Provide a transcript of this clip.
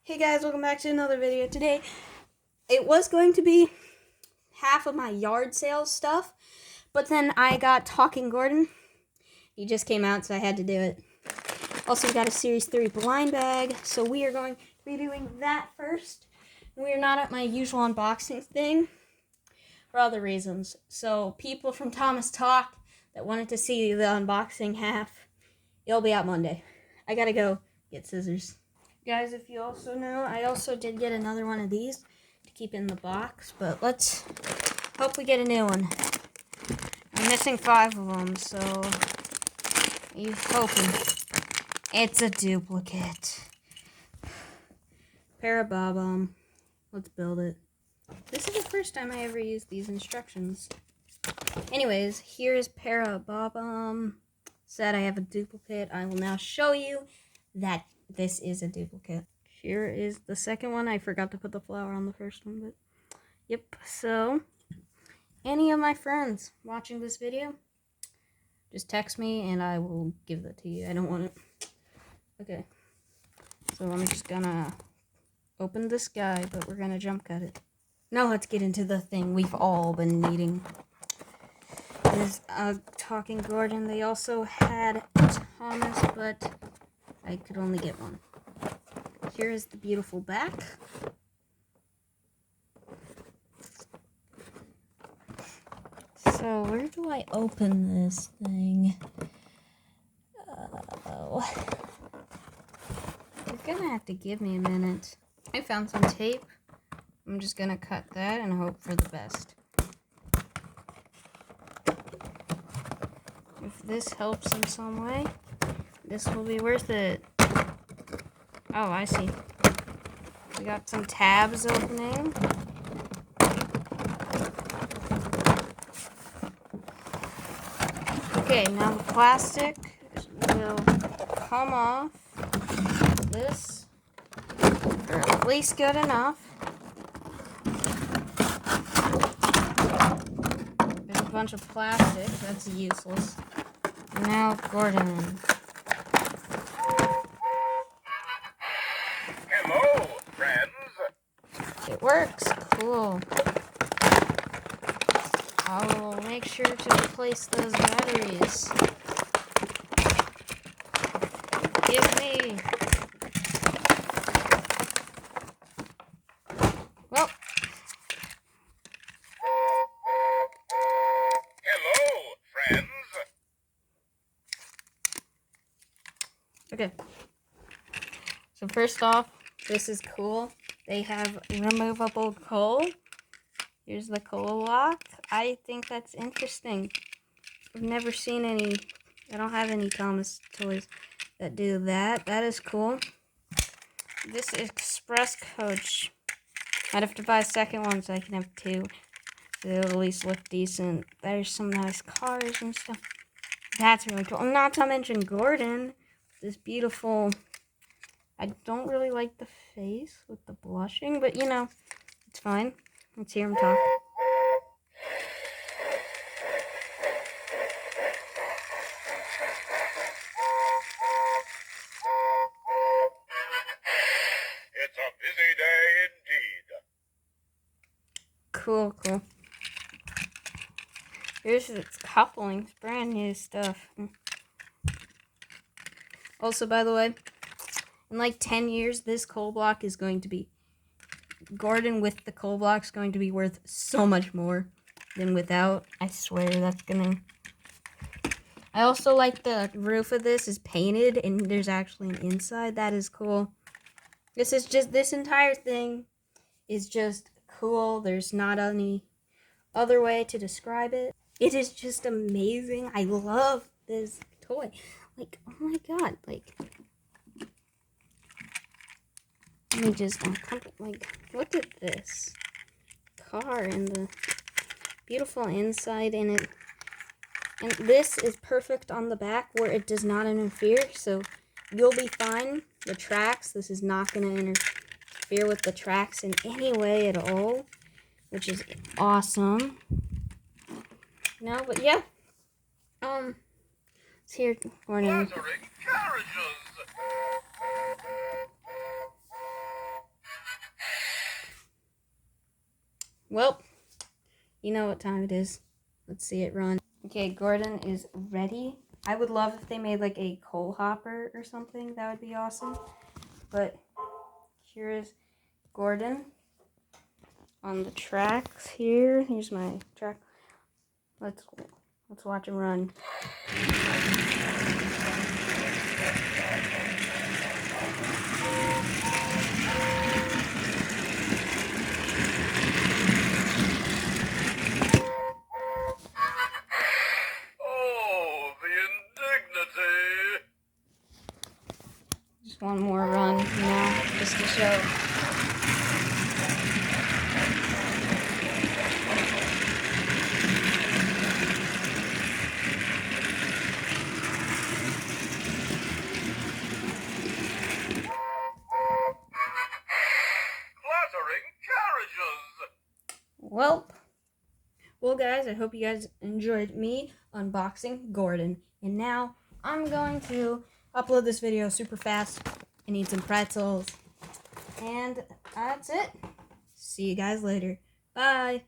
Hey guys, welcome back to another video. Today, it was going to be half of my yard sales stuff, but then I got Talking Gordon. He just came out, so I had to do it. Also, we got a Series 3 blind bag, so we are going to be doing that first. We are not at my usual unboxing thing for other reasons. So, people from Thomas Talk that wanted to see the unboxing half, it'll be out Monday. I gotta go get scissors. Guys, if you also know, I also did get another one of these to keep in the box, but let's hope we get a new one. I'm missing 5 of them, so I'm hoping it's a duplicate. Parababum. Let's build it. This is the first time I ever used these instructions. Anyways, here's Parababum. Said I have a duplicate. I will now show you that this is a duplicate. Here is the second one. I forgot to put the flower on the first one, but yep. So, any of my friends watching this video, just text me and I will give that to you. I don't want it. Okay. So I'm just gonna open this guy, but we're gonna jump cut it. Now let's get into the thing we've all been needing. This Talking Gordon. They also had Thomas, but I could only get one. Here is the beautiful back. So, where do I open this thing? You're gonna have to give me a minute. I found some tape. I'm just gonna cut that and hope for the best. If this helps in some way, this will be worth it. Oh, I see. We got some tabs opening. Okay, now the plastic will come off. This, or at least good enough. There's a bunch of plastic. That's useless. Now, Gordon. Hello, friends. It works. Cool. I will make sure to replace those batteries. Give me. Well. Hello, friends. Okay. So first off, this is cool. They have removable coal. Here's the coal lock. I think that's interesting. I've never seen any. I don't have any Thomas toys that do that. That is cool. This express coach. I'd have to buy a second one so I can have 2. So they'll at least look decent. There's some nice cars and stuff. That's really cool. Not to mention Gordon. This beautiful. I don't really like the face with the blushing, but you know, it's fine. Let's hear him talk. It's a busy day indeed. Cool, cool. Here's its couplings, brand new stuff. Also, by the way, in like 10 years, this coal block is going to be, Gordon with the coal block is going to be worth so much more than without. I swear that's gonna. I also like the roof of this is painted and there's actually an inside. That is cool. This entire thing is just cool. There's not any other way to describe it. It is just amazing. I love this toy. Like, oh my god, like, let me just, like, look at this car and the beautiful inside in it. And this is perfect on the back where it does not interfere, so you'll be fine. The tracks, this is not going to interfere with the tracks in any way at all, which is awesome. No, but yeah. It's here, Gordon. Flattering carriages. Well, you know what time it is. Let's see it run. Okay, Gordon is ready. I would love if they made like a coal hopper or something. That would be awesome. But here is Gordon on the tracks here. Here's my track. Let's watch him run. Oh, the indignity! Just one more run, just to show. Clattering carriages! Well, guys, I hope you guys enjoyed me unboxing Gordon. And now I'm going to upload this video super fast. I need some pretzels. And that's it. See you guys later. Bye.